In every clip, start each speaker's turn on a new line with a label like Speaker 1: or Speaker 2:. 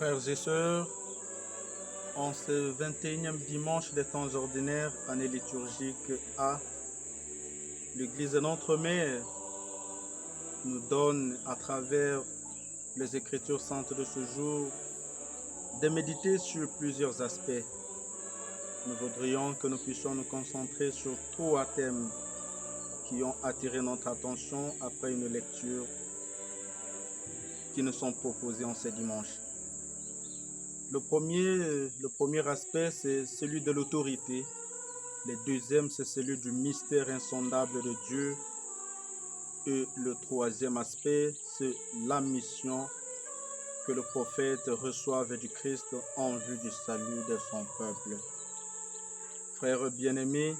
Speaker 1: Frères et sœurs, en ce 21e dimanche des temps ordinaires, année liturgique A, l'Église de notre Mère nous donne, à travers les Écritures saintes de ce jour, de méditer sur plusieurs aspects. Nous voudrions que nous puissions nous concentrer sur 3 thèmes qui ont attiré notre attention après une lecture qui nous sont proposés en ce dimanche. Le premier aspect, c'est celui de l'autorité. Le deuxième, c'est celui du mystère insondable de Dieu. Et le troisième aspect, c'est la mission que le prophète reçoive du Christ en vue du salut de son peuple. Frères bien-aimés,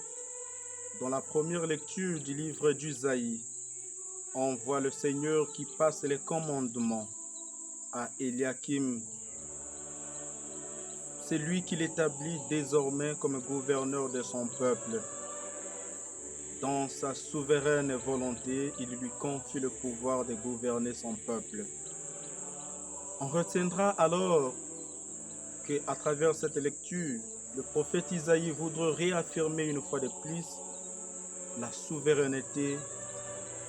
Speaker 1: dans la première lecture du livre d'Isaïe, on voit le Seigneur qui passe les commandements à Eliakim. C'est lui qui l'établit désormais comme gouverneur de son peuple. Dans sa souveraine volonté, il lui confie le pouvoir de gouverner son peuple. On retiendra alors qu'à travers cette lecture, le prophète Isaïe voudrait réaffirmer une fois de plus la souveraineté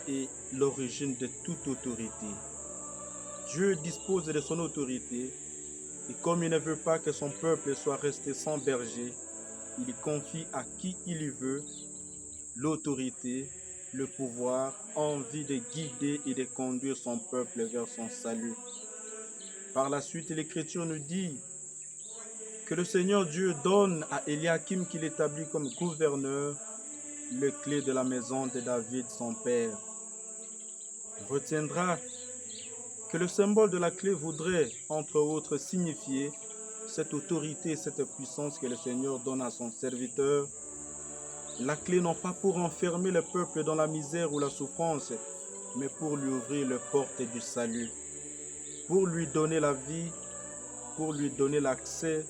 Speaker 1: et l'origine de toute autorité. Dieu dispose de son autorité et comme il ne veut pas que son peuple soit resté sans berger, il confie à qui il veut l'autorité, le pouvoir, en vue de guider et de conduire son peuple vers son salut. Par la suite, l'Écriture nous dit que le Seigneur Dieu donne à Eliakim qu'il établit comme gouverneur les clés de la maison de David, son père. On retiendra que le symbole de la clé voudrait, entre autres, signifier cette autorité, cette puissance que le Seigneur donne à son serviteur. La clé non pas pour enfermer le peuple dans la misère ou la souffrance, mais pour lui ouvrir les portes du salut, pour lui donner la vie, pour lui donner l'accès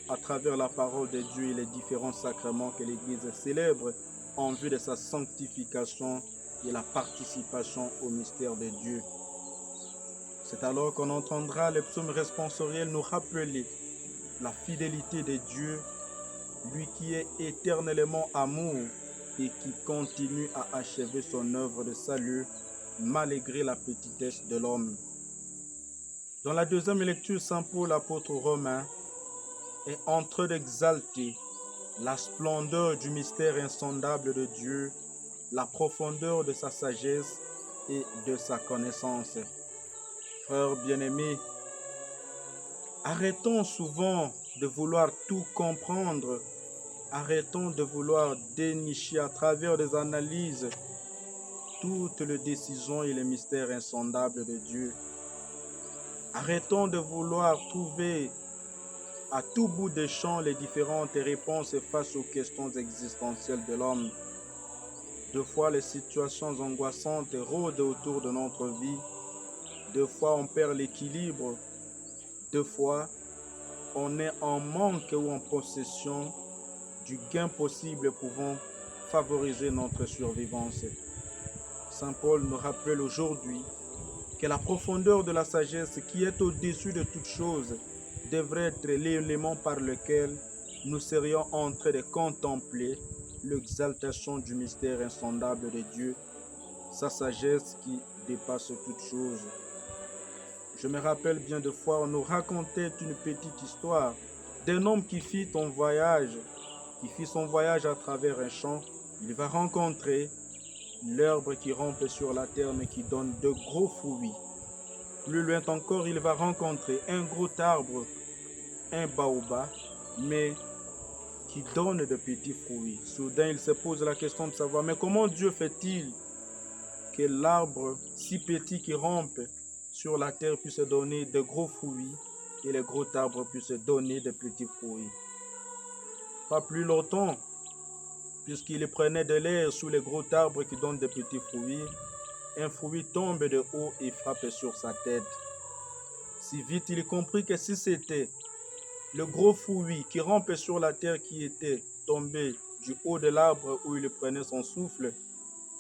Speaker 1: à travers la parole de Dieu et les différents sacrements que l'Église célèbre en vue de sa sanctification et la participation au mystère de Dieu. C'est alors qu'on entendra les psaumes responsoriels nous rappeler la fidélité de Dieu, lui qui est éternellement amour et qui continue à achever son œuvre de salut malgré la petitesse de l'homme. Dans la deuxième lecture, Saint Paul, apôtre romain, est en train d'exalter la splendeur du mystère insondable de Dieu, la profondeur de sa sagesse et de sa connaissance. Frères bien-aimés, arrêtons souvent de vouloir tout comprendre. Arrêtons de vouloir dénicher à travers des analyses toutes les décisions et les mystères insondables de Dieu. Arrêtons de vouloir trouver à tout bout de champ les différentes réponses face aux questions existentielles de l'homme. Deux fois, les situations angoissantes rôdent autour de notre vie. Deux fois, on perd l'équilibre. Deux fois, on est en manque ou en possession du gain possible pouvant favoriser notre survivance. Saint Paul nous rappelle aujourd'hui que la profondeur de la sagesse qui est au-dessus de toute chose devrait être l'élément par lequel nous serions en train de contempler l'exaltation du mystère insondable de Dieu, sa sagesse qui dépasse toute chose. Je me rappelle bien de fois, on nous racontait une petite histoire d'un homme qui fit son voyage à travers un champ. Il va rencontrer l'herbe qui rampe sur la terre mais qui donne de gros fruits. Plus loin encore, il va rencontrer un gros arbre, un baobab, mais qui donne de petits fruits. Soudain, il se pose la question de savoir, mais comment Dieu fait-il que l'arbre si petit qui rampe sur la terre puisse donner de gros fruits et les gros arbres puissent donner de petits fruits? Pas plus longtemps, puisqu'il prenait de l'air sous les gros arbres qui donnent de petits fruits, un fruit tombe de haut et frappe sur sa tête. Si vite il comprit que si c'était le gros fruit qui rampait sur la terre qui était tombé du haut de l'arbre où il prenait son souffle,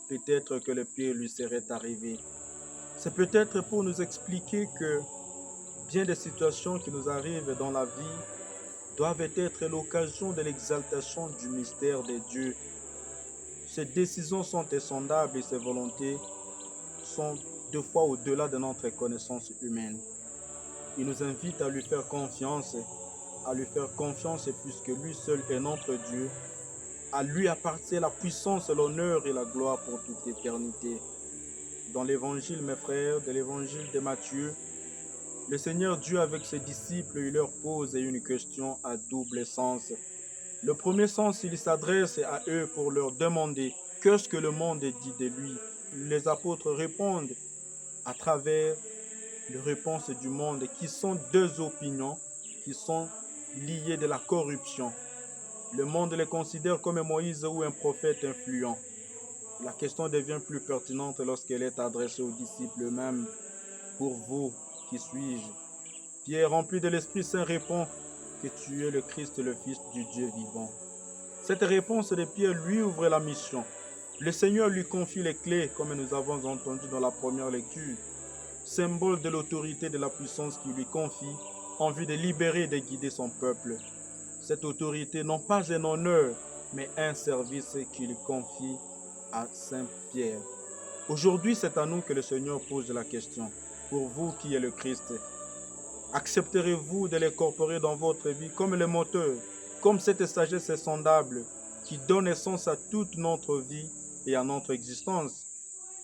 Speaker 1: peut-être que le pire lui serait arrivé. C'est peut-être pour nous expliquer que Bien des situations qui nous arrivent dans la vie doivent être l'occasion de l'exaltation du mystère de Dieu. Ces décisions sont insondables et ces volontés sont deux fois au-delà de notre connaissance humaine. Il nous invite à lui faire confiance puisque lui seul est notre Dieu. À lui appartient la puissance, l'honneur et la gloire pour toute éternité. Dans l'évangile, mes frères, de l'évangile de Matthieu, le Seigneur Dieu avec ses disciples, il leur pose une question à double sens. Le premier sens, il s'adresse à eux pour leur demander qu'est-ce que le monde dit de lui. Les apôtres répondent à travers les réponses du monde qui sont deux opinions qui sont liées de la corruption. Le monde les considère comme Moïse ou un prophète influent. La question devient plus pertinente lorsqu'elle est adressée aux disciples eux-mêmes. Pour vous, qui suis-je? Pierre, rempli de l'Esprit Saint, répond que tu es le Christ, le Fils du Dieu vivant. Cette réponse de Pierre lui ouvre la mission. Le Seigneur lui confie les clés, comme nous avons entendu dans la première lecture, symbole de l'autorité et de la puissance qu'il lui confie en vue de libérer et de guider son peuple. Cette autorité non pas un honneur, mais un service qu'il confie à Saint Pierre. Aujourd'hui, c'est à nous que le Seigneur pose la question. Pour vous qui êtes le Christ, accepterez-vous de l'incorporer dans votre vie comme le moteur, comme cette sagesse insondable qui donne essence à toute notre vie et à notre existence?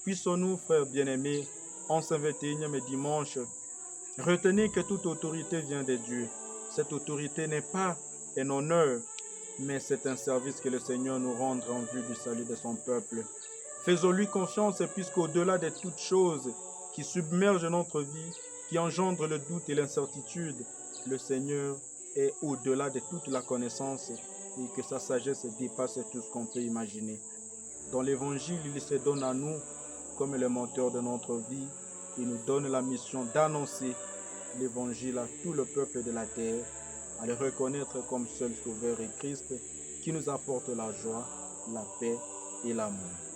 Speaker 1: Puissons-nous, frères bien-aimés, en ce 21e dimanche, retenir que toute autorité vient de Dieu. Cette autorité n'est pas un honneur, mais c'est un service que le Seigneur nous rend en vue du salut de son peuple. Faisons-lui confiance puisqu'au-delà de toutes choses qui submergent notre vie, qui engendrent le doute et l'incertitude, le Seigneur est au-delà de toute la connaissance et que sa sagesse dépasse tout ce qu'on peut imaginer. Dans l'Évangile, il se donne à nous comme le moteur de notre vie. Il nous donne la mission d'annoncer l'Évangile à tout le peuple de la terre, à le reconnaître comme seul Sauveur et Christ qui nous apporte la joie, la paix et l'amour.